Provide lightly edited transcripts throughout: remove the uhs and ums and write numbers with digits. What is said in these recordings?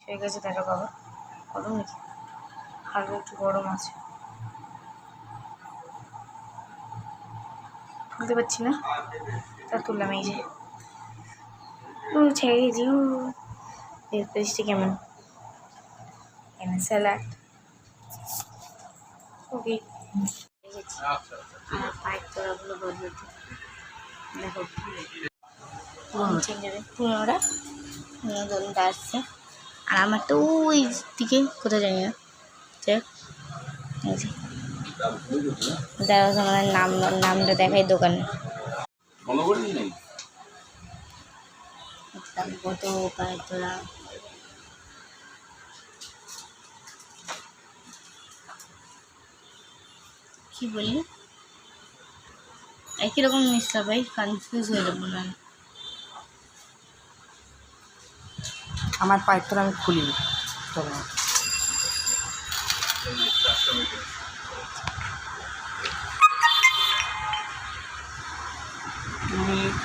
ঠিক আছে দেখা বাবা, গরম নাকি? হালকা একটু গরম আছে, তুলতে পারছি না, তা তুললাম। এই যে ছেড়ে দিও। পেস্টটি কেমন? এনে স্যালাড। ওকে, আমার পায়ের তোড়াগুলো বদলাতে দেখো, পুরোনোটা পুরোনো আসছে, আর আমার তো ওই দিকে কোথাও জানি না। দেখো আমাদের নামটা দেখাই দোকানে, কত পায়ের তোড়া। কি বললি? একই রকম মিশা ভাই, কনফিউজ হয়ে যাবো না। আমার পায়ের তোরা আমি খুলিনি।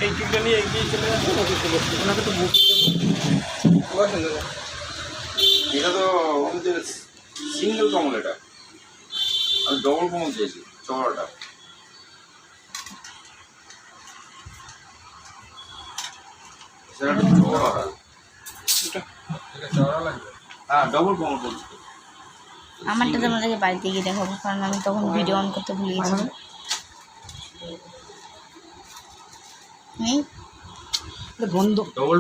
এই টিকটা নিয়ে এগিয়ে চলে যাচ্ছে, ওনাকে তো এটা তো আমাদের সিঙ্গেল কমল, এটা আমি ডবল কমল চেয়েছি, চড়াটা। হ্যাঁ ডবল কমল বলছি। আমারটা তো আমাদেরকে বাড়িতে গিয়ে দেখাবো, কারণ আমি তখন ভিডিও অন করতে ভুলে গেছিলাম। বন্ধু ডবল